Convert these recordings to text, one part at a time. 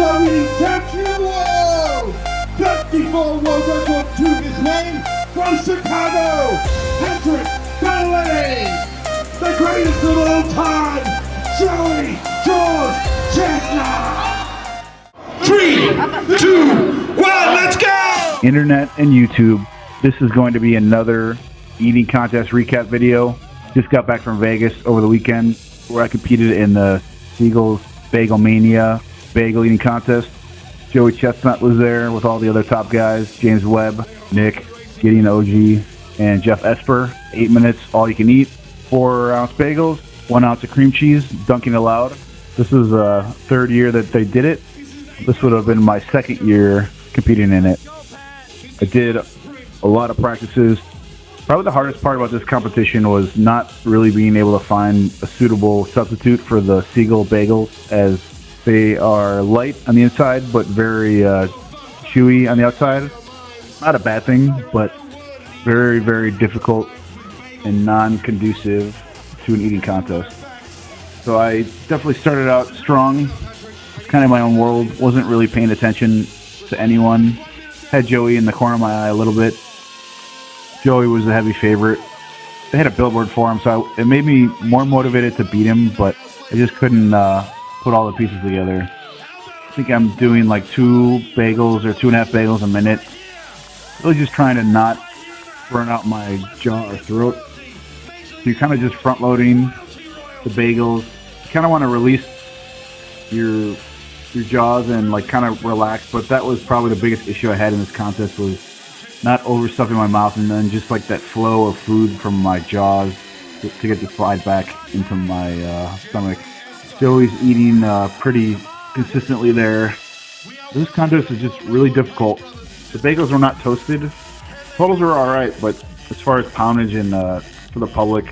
WWE Champion of the World! 54 World Record to his name from Chicago, Patrick Bertoletti! The greatest of all time, Joey George Chestnut! 3, 2, 1, let's go! Internet and YouTube, this is going to be another eating contest recap video. Just got back from Vegas over the weekend where I competed in the Seagulls Bagel Mania bagel eating contest. Joey Chestnut was there with all the other top guys, James Webb, Nick, Gideon OG, and Jeff Esper. 8 minutes, all you can eat. 4-ounce bagels, 1 ounce of cream cheese, dunking allowed. This is the third year that they did it. This would have been my second year competing in it. I did a lot of practices. Probably the hardest part about this competition was not really being able to find a suitable substitute for the Seagull bagels, as they are light on the inside but very chewy on the outside. Not a bad thing, but very, very difficult and non-conducive to an eating contest. So I definitely started out strong. It's kind of my own world. Wasn't really paying attention to anyone. Had Joey in the corner of my eye a little bit. Joey was the heavy favorite. They had a billboard for him, so it made me more motivated to beat him, but I just couldn't put all the pieces together. I think I'm doing like 2 bagels or 2.5 bagels a minute. Really just trying to not burn out my jaw or throat. So you're kind of just front loading the bagels. You kind of want to release your jaws and like kind of relax, but that was probably the biggest issue I had in this contest, was not overstuffing my mouth and then just like that flow of food from my jaws to get the slide back into my stomach. Joey's eating pretty consistently there. This contest is just really difficult. The bagels were not toasted. Totals were alright, but as far as poundage and for the public,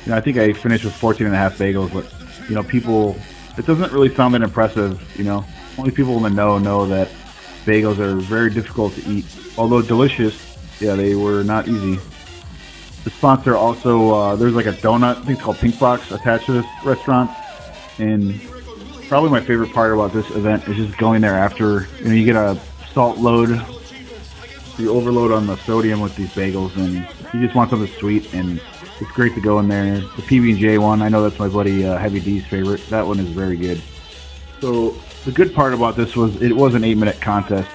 you know, I think I finished with 14.5 bagels, but you know, people, it doesn't really sound that impressive, you know. Only people in the know that bagels are very difficult to eat. Although delicious, yeah, they were not easy. The sponsor also, there's like a donut, I think it's called Pink Box, attached to this restaurant. And probably my favorite part about this event is just going there after, you know, you get a salt load, you overload on the sodium with these bagels, and you just want something sweet, and it's great to go in there. The PB&J one, I know that's my buddy Heavy D's favorite. That one is very good. So the good part about this was it was an 8-minute contest.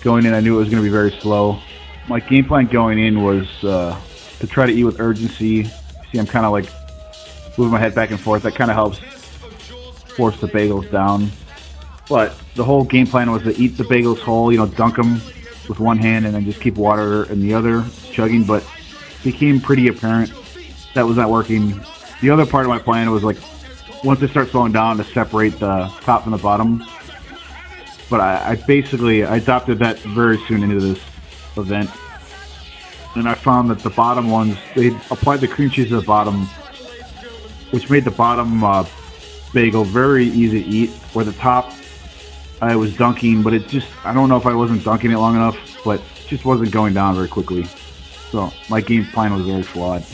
Going in, I knew it was going to be very slow. My game plan going in was to try to eat with urgency. See, I'm kind of like moving my head back and forth. That kind of helps force the bagels down. But the whole game plan was to eat the bagels whole, you know, dunk them with one hand and then just keep water in the other, chugging. But it became pretty apparent that was not working. The other part of my plan was like, once they start slowing down, to separate the top from the bottom. But I basically adopted that very soon into this event. And I found that the bottom ones, they applied the cream cheese to the bottom, which made the bottom bagel very easy to eat, where the top I was dunking, but it just, I don't know if I wasn't dunking it long enough, but it just wasn't going down very quickly. So my game plan was very flawed.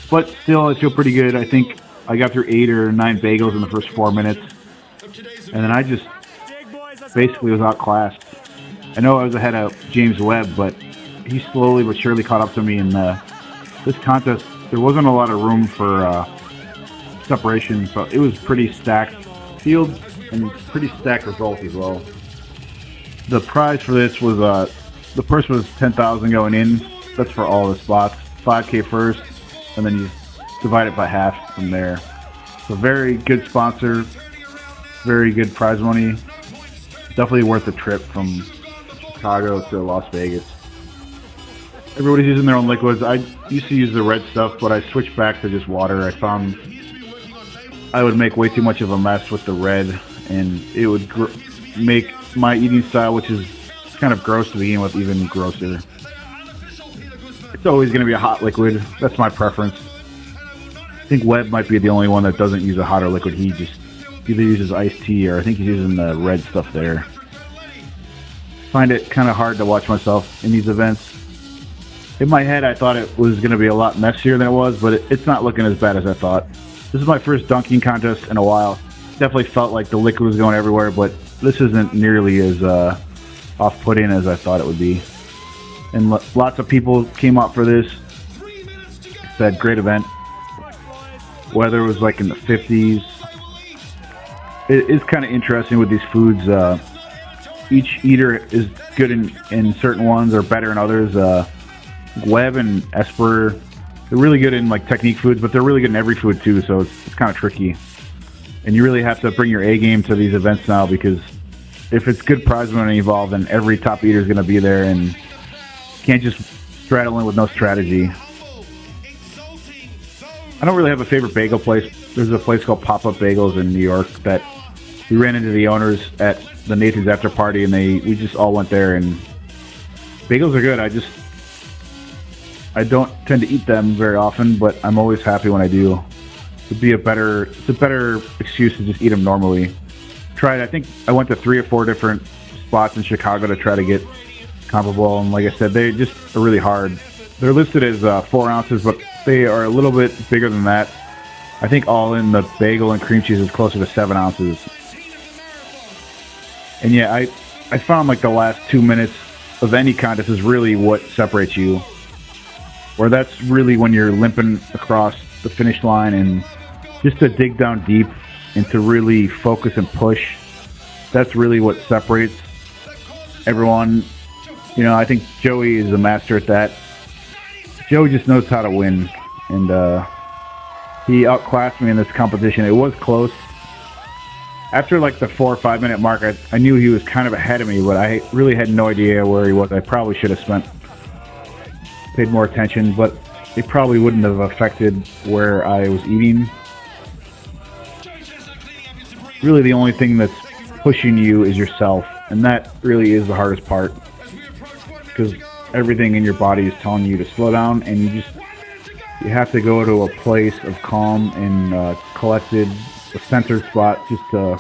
But still, I feel pretty good. I think I got through 8 or 9 bagels in the first 4 minutes. And then I just basically was outclassed. I know I was ahead of James Webb, but he slowly but surely caught up to me in this contest. There wasn't a lot of room for separation, so it was pretty stacked field and pretty stacked results as well. The prize for this was the purse was $10,000 going in. That's for all the spots. $5K first, and then you divide it by half from there. So very good sponsor, very good prize money. Definitely worth the trip from Chicago to Las Vegas. Everybody's using their own liquids. I used to use the red stuff, but I switched back to just water. I found I would make way too much of a mess with the red, and it would make my eating style, which is kind of gross to begin with, even grosser. It's always going to be a hot liquid. That's my preference. I think Webb might be the only one that doesn't use a hotter liquid. He just either uses iced tea, or I think he's using the red stuff there. Find it kind of hard to watch myself in these events. In my head, I thought it was going to be a lot messier than it was, but it's not looking as bad as I thought. This is my first dunking contest in a while. Definitely felt like the liquid was going everywhere, but this isn't nearly as off-putting as I thought it would be. And lots of people came out for this. Said great event. Weather was like in the 50s. It is kind of interesting with these foods. Each eater is good in certain ones or better in others. Webb and Esper, they're really good in like technique foods, but they're really good in every food too, so it's kind of tricky. And you really have to bring your A game to these events now, because if it's good prize money involved, then every top eater is going to be there, and you can't just straddle in with no strategy. I don't really have a favorite bagel place. There's a place called Pop-Up Bagels in New York that we ran into the owners at the Nathan's after party, and we just all went there, and bagels are good. I don't tend to eat them very often, but I'm always happy when I do. It's a better excuse to just eat them normally. I think I went to 3 or 4 different spots in Chicago to try to get comparable, and like I said, they just are really hard. They're listed as 4 ounces, but they are a little bit bigger than that. I think all in the bagel and cream cheese is closer to 7 ounces. And yeah, I found like the last 2 minutes of any contest is really what separates you. Where that's really when you're limping across the finish line, and just to dig down deep and to really focus and push, that's really what separates everyone. You know, I think Joey is a master at that. Joey just knows how to win, and he outclassed me in this competition. It was close. After like the 4 or 5 minute mark, I knew he was kind of ahead of me, but I really had no idea where he was. I probably should have paid more attention, but it probably wouldn't have affected where I was eating. Really, the only thing that's pushing you is yourself, and that really is the hardest part, because everything in your body is telling you to slow down, and you have to go to a place of calm and collected, a centered spot, just to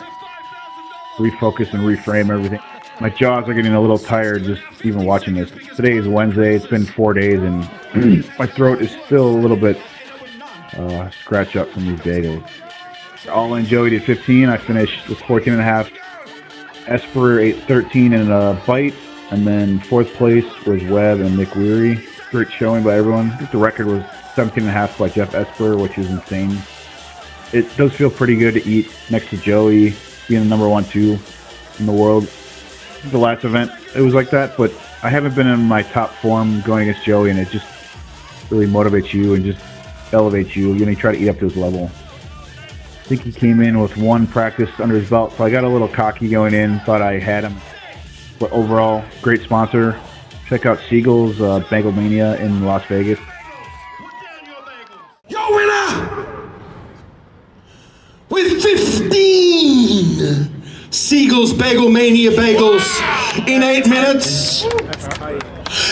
refocus and reframe everything. My jaws are getting a little tired just even watching this. Today is Wednesday. It's been 4 days, and my throat is still a little bit scratched up from these bagels. All in, Joey did 15. I finished with 14.5. Esper ate 13 and a bite, and then 4th place was Webb and Nick Weary. Great showing by everyone. I think the record was 17.5 by Jeff Esper, which is insane. It does feel pretty good to eat next to Joey, being the number 1, 2 in the world. The last event, it was like that, but I haven't been in my top form going against Joey, and it just really motivates you and just elevates you. You try to eat up to his level. I think he came in with 1 practice under his belt, so I got a little cocky going in, thought I had him. But overall, great sponsor. Check out Siegel's Bagel Mania in Las Vegas. Your winner with 15 Siegel's Bagel Mania bagels in 8 minutes.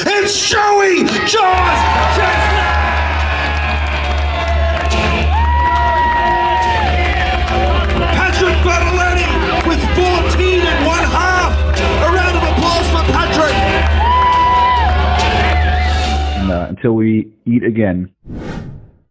It's Joey Jaws Chestnut! Patrick Bertoletti with 14.5. A round of applause for Patrick. And until we eat again.